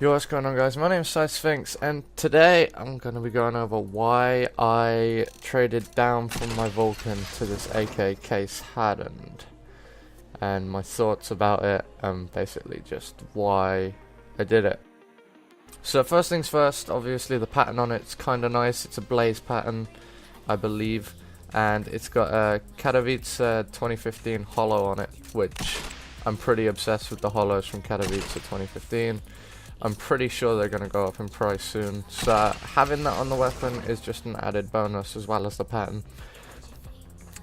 Yo, what's going on, guys? My name is Sphinx, and today I'm going to be going over why I traded down from my Vulcan to this AK Case Hardened, and my thoughts about it, and basically just why I did it. So first things first, obviously the pattern on it's kind of nice. It's a blaze pattern, I believe, and it's got a Katowice 2015 holo on it, which I'm pretty obsessed with the holos from Katowice 2015. I'm pretty sure they're going to go up in price soon, so having that on the weapon is just an added bonus as well as the pattern.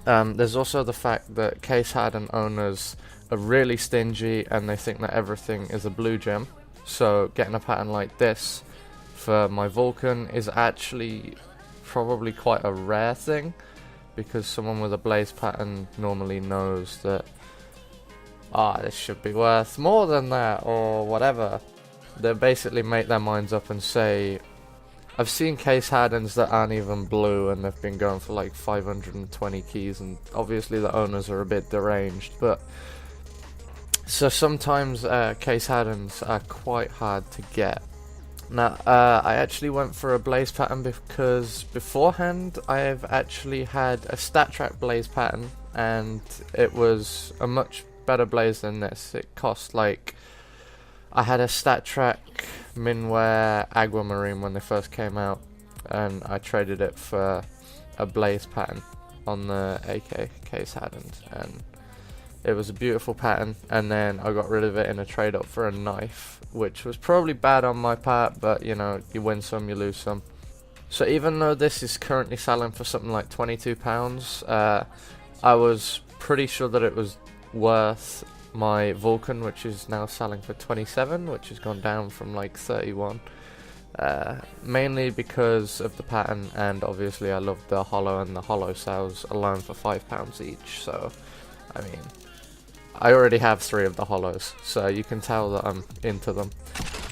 There's also the fact that Case Hardened owners are really stingy and they think that everything is a blue gem, so getting a pattern like this for my Vulcan is actually probably quite a rare thing, because someone with a blaze pattern normally knows that this should be worth more than that or whatever. They basically make their minds up and say, I've seen Case Hardens that aren't even blue and they've been going for like 520 keys, and obviously the owners are a bit deranged, but so sometimes Case Hardens are quite hard to get. Now I actually went for a blaze pattern because beforehand I've actually had a stat track blaze pattern, and it was a much better blaze than this. It cost like, I had a stat track Minware Aquamarine when they first came out, and I traded it for a blaze pattern on the AK Case Hardened, and it was a beautiful pattern. And then I got rid of it in a trade up for a knife, which was probably bad on my part, but you know, you win some, you lose some. So even though this is currently selling for something like £22, I was pretty sure that it was worth my Vulcan, which is now selling for 27, which has gone down from like 31, mainly because of the pattern, and obviously I love the holo, and the holo sells alone for £5 each. So I mean, I already have 3 of the holos, so you can tell that I'm into them.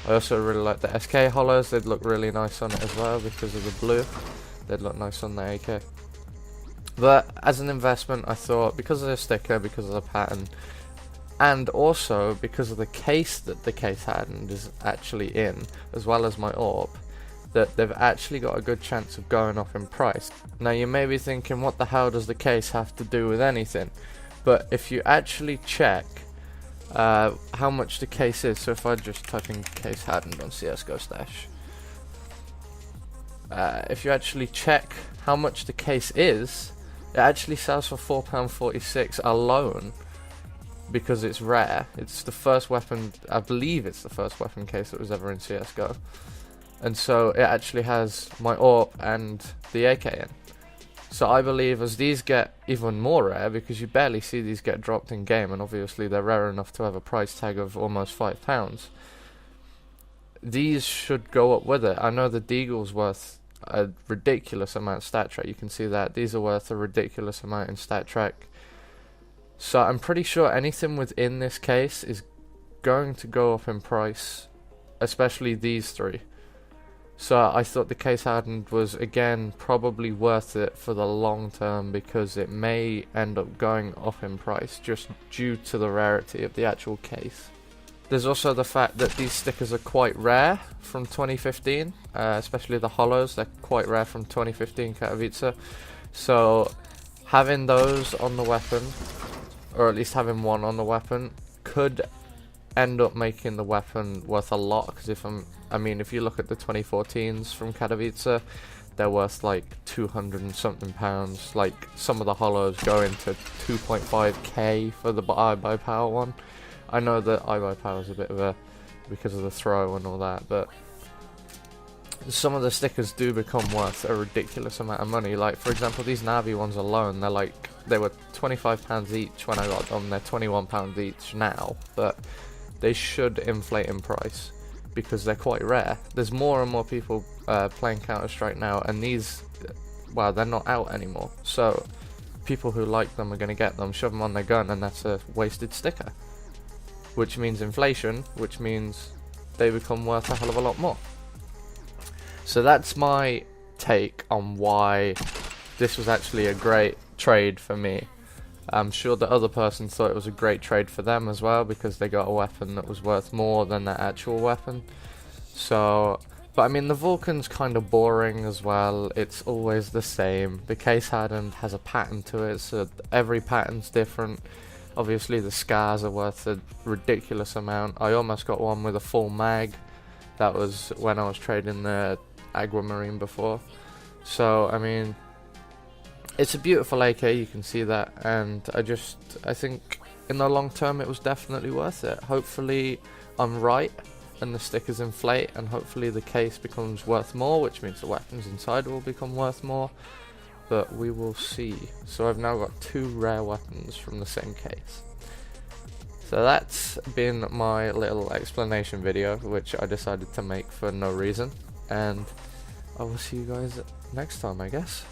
I also really like the SK holos. They'd look really nice on it as well because of the blue. They'd look nice on the AK. But as an investment, I thought, because of the sticker, because of the pattern, and also because of the case that the Case Hardened is actually in, as well as my AWP, that they've actually got a good chance of going up in price. Now you may be thinking, what the hell does the case have to do with anything? But if you actually check how much the case is, so if I just type in Case Hardened on CSGO Stash, if you actually check how much the case is, it actually sells for £4.46 alone, because it's rare. It's the first weapon, I believe it's the first weapon case that was ever in CSGO, and so it actually has my AWP and the AK in. So I believe as these get even more rare, because you barely see these get dropped in game, and obviously they're rare enough to have a price tag of almost £5, these should go up with it. I know the Deagle's worth a ridiculous amount stat track, you can see that. These are worth a ridiculous amount in stat track. So I'm pretty sure anything within this case is going to go up in price, especially these 3. So I thought the Case Hardened was, again, probably worth it for the long term, because it may end up going up in price just due to the rarity of the actual case. There's also the fact that these stickers are quite rare from 2015, especially the holos. They're quite rare from 2015 Katowice. So having those on the weapon, or at least having one on the weapon, could end up making the weapon worth a lot, because if you look at the 2014s from Katowice, they're worth like 200 and something pounds. Like some of the holos go into 2.5k for the iBuyPower one. I know that iBuyPower is a bit of a, because of the throw and all that, but some of the stickers do become worth a ridiculous amount of money. Like for example, these Navi ones alone, they were £25 each when I got them. They're £21 each now, but they should inflate in price because they're quite rare. There's more and more people playing Counter-Strike now, and these, well, they're not out anymore. So people who like them are going to get them, shove them on their gun, and that's a wasted sticker. Which means inflation, which means they become worth a hell of a lot more. So that's my take on why this was actually a great trade for me. I'm sure the other person thought it was a great trade for them as well, because they got a weapon that was worth more than that actual weapon. So, but I mean the Vulcan's kind of boring as well. It's always the same. The Case Hardened has a pattern to it, so every pattern's different. Obviously the scars are worth a ridiculous amount. I almost got one with a full mag. That was when I was trading the Aquamarine before. So I mean, it's a beautiful AK, you can see that, and I think in the long term it was definitely worth it. Hopefully I'm right and the stickers inflate, and hopefully the case becomes worth more, which means the weapons inside will become worth more, but we will see. So I've now got 2 rare weapons from the same case. So that's been my little explanation video, which I decided to make for no reason, and I will see you guys next time, I guess.